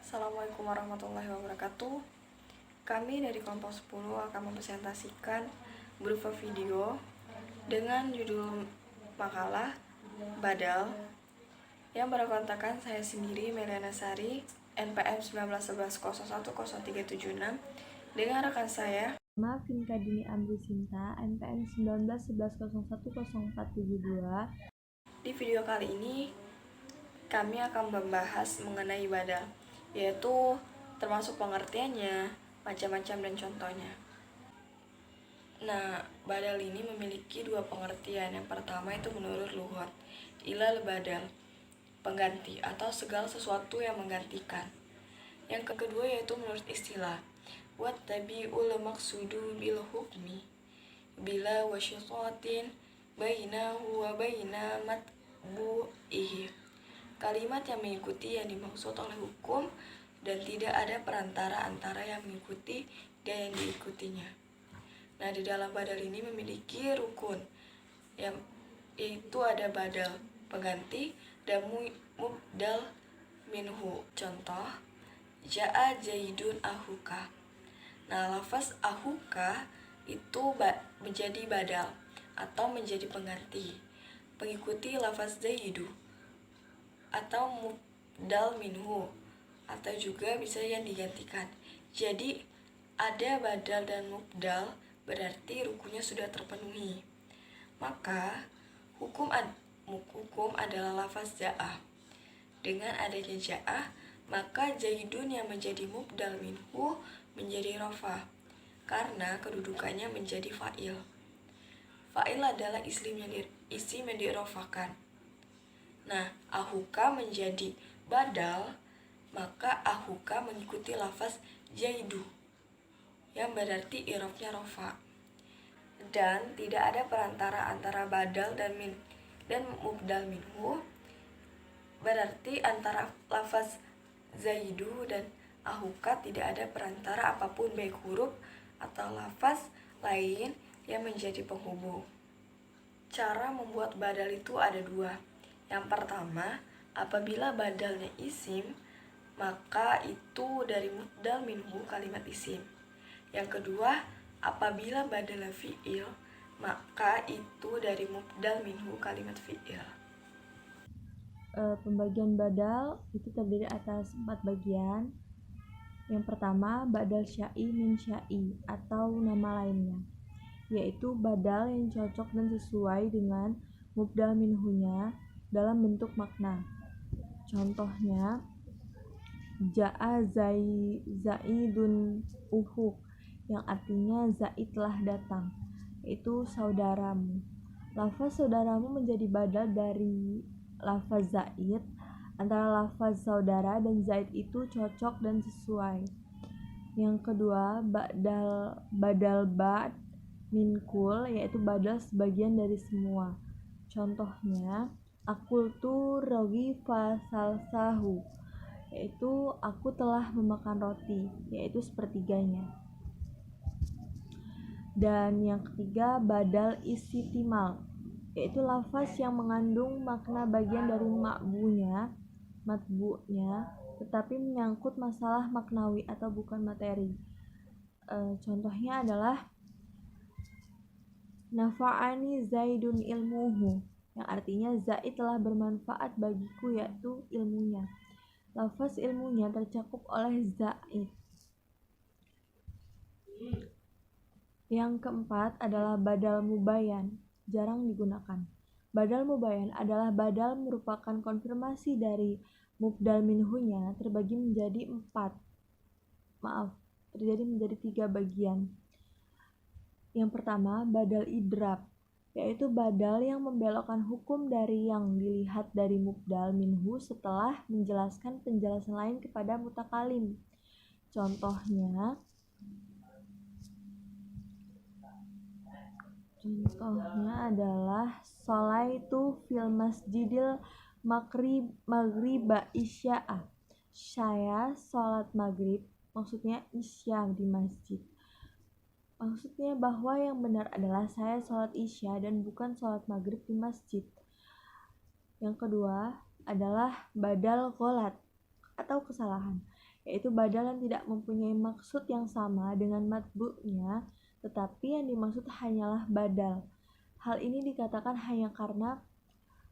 Assalamualaikum warahmatullahi wabarakatuh. Kami dari kelompok 10 akan mempresentasikan berupa video dengan judul makalah Badal yang berkontakkan saya sendiri, Meliana Sari, NPM 1911010376, dengan rekan saya Finka Dini Amri Sinta, NPM 1911010472. Di video kali ini kami akan membahas mengenai badal, yaitu termasuk pengertiannya, macam-macam dan contohnya. Nah, badal ini memiliki dua pengertian. Yang pertama itu menurut lughat, ilal badal, pengganti atau segala sesuatu yang menggantikan. Yang kedua yaitu menurut istilah, wat tabi'ul maqsudu bil hukmi bila wasyitatin bainahu wa baina matbu'ihi. Kalimat yang mengikuti yang dimaksud oleh hukum dan tidak ada perantara antara yang mengikuti dan yang diikutinya. Nah, di dalam badal ini memiliki rukun yaitu ada badal, pengganti, dan mubdal minhu. Contoh, ja'a jaidun ahuka. Nah, lafaz ahuka itu menjadi badal atau menjadi pengganti, mengikuti lafaz zaidu atau mubdal minhu, atau juga bisa yang digantikan. Jadi ada badal dan mubdal, berarti rukunnya sudah terpenuhi. Maka hukum adalah lafaz ja'ah. Dengan adanya ja'ah, maka jaidun yang menjadi mubdal minhu menjadi rofa, karena kedudukannya menjadi fa'il. Fa'il adalah isim yang dirofakan. Nah, ahuka menjadi badal, maka ahuka mengikuti lafaz jaidu yang berarti irofnya rofa, dan tidak ada perantara antara badal dan mubdal minhu, berarti antara lafaz zaidu dan ahuka tidak ada perantara apapun, baik huruf atau lafaz lain yang menjadi penghubung. Cara membuat badal itu ada dua. Yang pertama, apabila badalnya isim, maka itu dari mubdal minhu kalimat isim. Yang kedua, apabila badalnya fi'il, maka itu dari mubdal minhu kalimat fi'il. Pembagian badal itu terdiri atas 4 bagian. Yang pertama, badal syai min syai atau nama lainnya, yaitu badal yang cocok dan sesuai dengan mubdal minhunya dalam bentuk makna. Contohnya, ja'a zaidun uhuk, yang artinya Zaid telah datang, yaitu saudaramu. Lafaz saudaramu menjadi badal dari lafaz Zaid. Antara lafaz saudara dan Zaid itu cocok dan sesuai. Yang kedua, badal ba'd min kul, yaitu badal sebagian dari semua. Contohnya, akultu raghifa salsahu, yaitu aku telah memakan roti, yaitu sepertiganya. Dan yang ketiga, badal istitimal, yaitu lafaz yang mengandung makna bagian dari matbu'nya, tetapi menyangkut masalah maknawi atau bukan materi. Contohnya adalah nafa'ani zaidun ilmuhu, yang artinya Zaid telah bermanfaat bagiku, yaitu ilmunya. Lafaz ilmunya tercakup oleh Zaid. Yang keempat adalah badal mubayan, jarang digunakan. Badal mubayan adalah badal merupakan konfirmasi dari mubdal minhunya terjadi menjadi 3 bagian. Yang pertama, badal idrab, yaitu badal yang membelokkan hukum dari yang dilihat dari mubdal minhu setelah menjelaskan penjelasan lain kepada mutakalim. Contohnya adalah sholaitu fil masjidil maghriba isya'a. Saya sholat maghrib, maksudnya isya di masjid. Maksudnya bahwa yang benar adalah saya sholat isya dan bukan sholat maghrib di masjid. Yang kedua adalah badal gholat atau kesalahan, yaitu badal yang tidak mempunyai maksud yang sama dengan matbu'nya, tetapi yang dimaksud hanyalah badal. Hal ini dikatakan hanya karena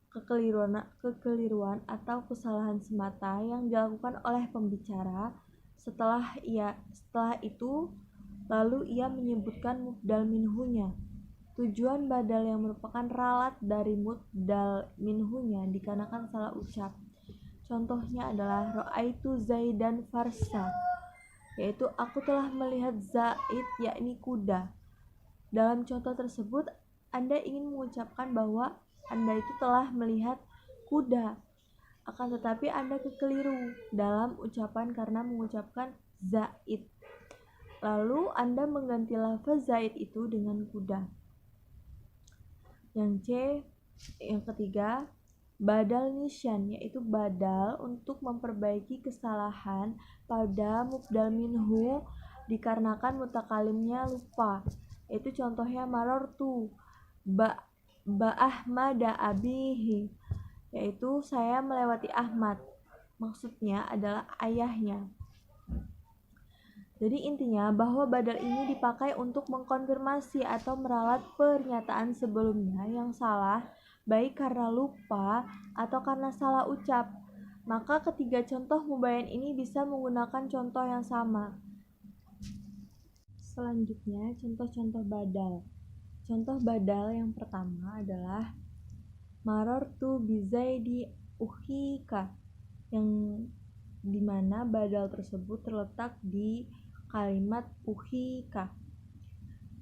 kekeliruan atau kesalahan semata yang dilakukan oleh pembicara. Setelah itu lalu ia menyebutkan mubdal minhunya. Tujuan badal yang merupakan ralat dari mubdal minhunya dikarenakan salah ucap. Contohnya adalah ra'aitu Zaidan farsa, yaitu aku telah melihat Zaid, yakni kuda. Dalam contoh tersebut Anda ingin mengucapkan bahwa Anda itu telah melihat kuda, akan tetapi Anda kekeliru dalam ucapan karena mengucapkan Zaid. Lalu Anda mengganti lafaz Zaid itu dengan kuda. Yang ketiga, badal nisyan, yaitu badal untuk memperbaiki kesalahan pada mubdal minhu dikarenakan mutakalimnya lupa. Itu contohnya marortu Ahmada abihi, yaitu saya melewati Ahmad, maksudnya adalah ayahnya. Jadi intinya bahwa badal ini dipakai untuk mengkonfirmasi atau meralat pernyataan sebelumnya yang salah, baik karena lupa atau karena salah ucap. Maka ketiga contoh mubayyan ini bisa menggunakan contoh yang sama. Selanjutnya, contoh-contoh badal. Contoh badal yang pertama adalah marortu bizaidi uhika, yang dimana badal tersebut terletak di kalimat uhika.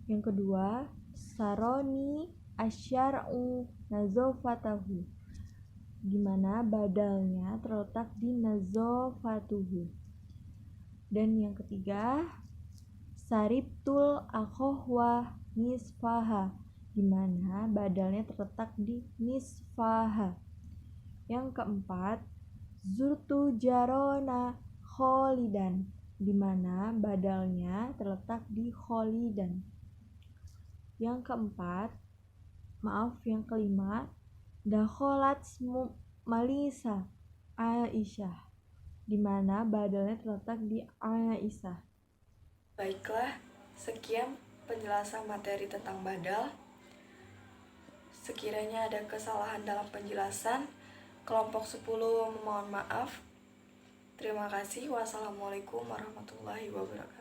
Yang kedua, saroni asyar'u nazofatahu, dimana badalnya terletak di nazofatuhu. Dan yang ketiga, saribtul akhohwa nisfaha, dimana badalnya terletak di nisfaha. Yang keempat, zurtu jarona kholidan, dimana badalnya terletak di kholidan. Yang kelima, dakholat malisa Aisyah, dimana badalnya terletak di Aisyah. Baiklah, sekian penjelasan materi tentang badal. Sekiranya ada kesalahan dalam penjelasan, kelompok 10 memohon maaf. Terima kasih. Wassalamualaikum warahmatullahi wabarakatuh.